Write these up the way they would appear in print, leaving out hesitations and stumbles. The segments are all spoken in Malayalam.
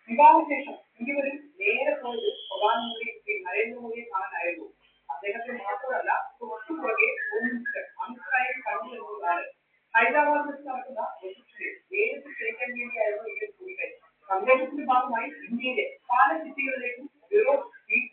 വിവാഹശേഷം ഇരുവരും നേരെ പോയത് പ്രധാനമന്ത്രി ശ്രീ നരേന്ദ്രമോദിയെ കാണാനായിരുന്നു. അദ്ദേഹത്തെ മാത്രമല്ല തൊട്ടുപുറകെ അമിത്ഷായും കണ്ടു എന്നതാണ്. ഹൈദരാബാദിൽ വെച്ച് നടക്കുന്ന റിസപ്ഷനിൽ നേരിട്ട് ക്ഷണിക്കാൻ വേണ്ടിയായിരുന്നു ഇവർ കൂടിക്കാഴ്ച. സന്ദേശത്തിന്റെ ഭാഗമായി ഇന്ത്യയിലെ പല സിറ്റികളിലേക്കും സ്പീഡ്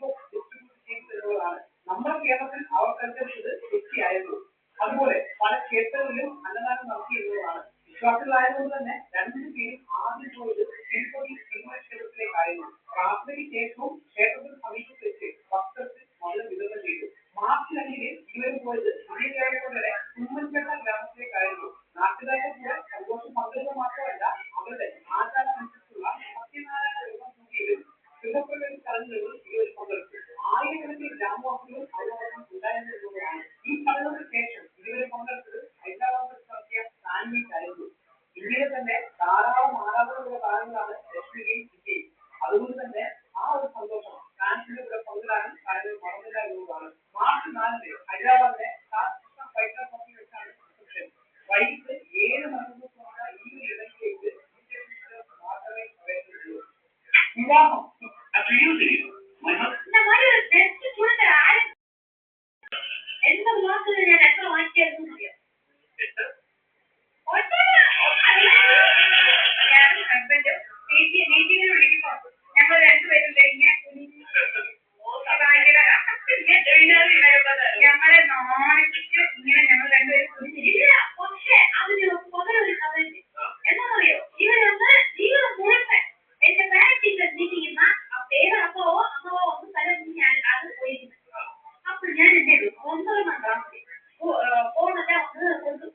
ബോക്സ് ഡിസ്ട്രിബ്യൂട്ട് ചെയ്തു എന്നതാണ്. നമ്മുടെ കേരളത്തിൽ അവർ കൽക്കരിച്ചത് തെറ്റിയായിരുന്നു. അതുപോലെ പല ക്ഷേത്രങ്ങളിലും അന്നദാനം നടത്തി എന്നതാണ്. വിശ്വാസികളായതുകൊണ്ട് തന്നെ രണ്ടുപേരും ആദ്യം പോയത് തിരുപ്പതി ക്ഷേത്രത്തിലേക്കായിരുന്നു. പ്രാർത്ഥനയ്ക്ക് ശേഷവും ക്ഷേത്രത്തിന് സമീപത്ത് വെച്ച് ഭക്തർക്ക് മധുര വിതരണം ചെയ്തു. മാർച്ച് 2-ന് ഇരുവരും പോയത് വിജയദേവരുടെ കുമ്മൻപേട്ട ഗ്രാമത്തിലേക്കായിരുന്നു. നാട്ടുകാരുടെ കൂടെ സന്തോഷം പങ്കിടുക മാത്രമല്ല അവരുടെ ആചാരമനുസരിച്ചുള്ള സത്യനാരായണ യോഗം കൂടിയും ശുഭപ്രകൃതി ചടങ്ങുകളിൽ ഇരുവരും പങ്കെടുത്തു. ആയിരക്കണക്കിന് ഗ്രാമവാസികൾ അതോടൊപ്പം ഉണ്ടായിരുന്നതാണ്. ഈ ചടങ്ങുകൾക്ക് ശേഷം ഇരുവരും പങ്കെടുത്തത് ഹൈദരാബാദിൽ നടത്തിയ സാൻഡ്വിച്ചായിരുന്നു. ഇന്ത്യയിലെ തന്നെ ധാരാളം ആരാധനകളുടെ താരങ്ങളാണ് ലക്ഷ്മിയും ഇന്ത്യയും. അതുകൊണ്ട് തന്നെ ആ ഒരു സന്തോഷം ഫാൻസിന്റെ കൂടെ പങ്കിടാനും കാര്യങ്ങൾ മറന്നില്ല എന്നതാണ്. മാർച്ച് 4-ന് ഹൈദരാബാദിലെ താജ്കൃഷ്ണ ഫൈറ്റർ പബ്ബിൽ വെച്ചാണ് റിസപ്ഷൻ. വൈകിട്ട് 7 മണിക്കൂർ ഈ ഒരു ഇടയ്ക്കിലേക്ക് മാത്രമേ പ്രവേശിക്കുള്ളൂ. വിവാഹം ഞങ്ങൾ രണ്ടുപേരും ഞങ്ങളെ നാണിച്ചിട്ട് ഇങ്ങനെ ഞങ്ങൾ രണ്ടുപേരും കുടിച്ചിരിക്കില്ല. പക്ഷേ അതിന് പകരം ഒരു കഥ എന്താ പറയോ, ഇവരൊന്ന് ജീവിതം മുഴുവൻ എന്റെ പാരന്റ് ടീച്ചർ ജീവിക്കുന്ന ആ പേരപ്പോ അമ്മോ ഒന്ന് സ്ഥലം ഞാൻ അത് പോയിരുന്നു. അപ്പൊ ഞാൻ എന്റെ 9-ാം ക്ലാസ്സിൽ ഫോണൊക്കെ ഒന്ന് കൊടുത്തു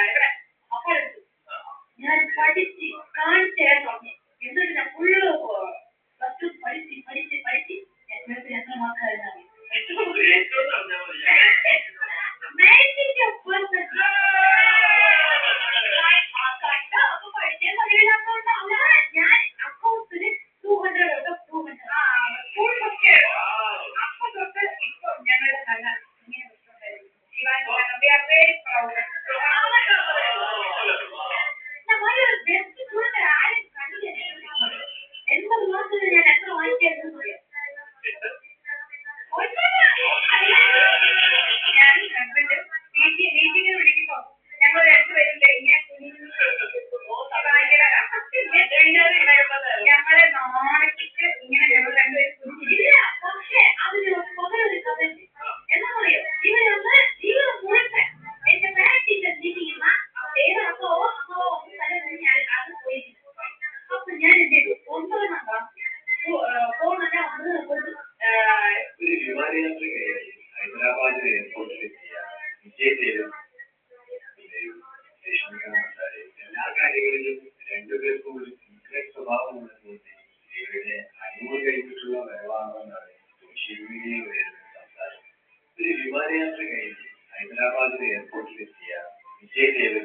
ഇവിടെ അപ്പാടെടുത്തു. ഞാൻ പഠിച്ച് കാണിച്ചു പറഞ്ഞു. എന്നിട്ട് ഞാൻ ഫുള്ള് പ്ലസ് 2 പഠിച്ച് എത്ര മാർക്കായിരുന്നു ഞാൻ അക്കൗണ്ട്സിന് 200 അപ്പൊ തൊട്ട് ഇപ്പൊ ഞങ്ങളുടെ നല്ല ഇങ്ങനെ ബെസ്റ്റ് സ്റ്റുഡന്റ് ആരും കണ്ടില്ല. 80 മാർക്കിന് ഞാൻ എത്ര വാങ്ങിക്കായിരുന്നു അറിയാം. ഞാൻ ഹസ്ബൻഡ് മീറ്റിംഗിന് വിളിക്കുമ്പോ ഞങ്ങൾ രണ്ടുപേരും ഞങ്ങളെ നാണിച്ചിട്ട് ഇങ്ങനെ ഞങ്ങൾ രണ്ടുപേരും കുടിച്ചിരിക്കില്ല. പക്ഷേ അതിന് പകരം ഒരു കഥ എന്താ പറയോ, ഇവരൊന്ന് ജീവിതം മുഴുവൻ എന്റെ പാരന്റ് ടീച്ചർ ജീവിക്കുന്ന ആ പേരപ്പോ അമ്മോ ഒന്ന് സ്ഥലം ഞാൻ അത് പോയിരുന്നു. അപ്പൊ ഞാൻ എന്റെ 9-ാം ക്ലാസ്സിൽ ഫോണൊക്കെ ഒന്ന് കൊടുത്തു. ഹൈദരാബാദ് എയർപോർട്ടിലെത്തിയ വിജയദേവൻ എല്ലാ കാര്യങ്ങളിലും രണ്ടുപേർക്കും ഒരു സീക്രട്ട് സ്വഭാവമുണ്ടെന്ന് ഇവരുടെ അനുഭവം കഴിഞ്ഞിട്ടുള്ള വരവാണെന്നാണ് സോഷ്യൽ മീഡിയയിൽ വരുന്ന സംസാരം. ഒരു വിമാനയാത്ര കഴിഞ്ഞ് ഹൈദരാബാദ് എയർപോർട്ടിലെത്തിയ വിജയദേവൻ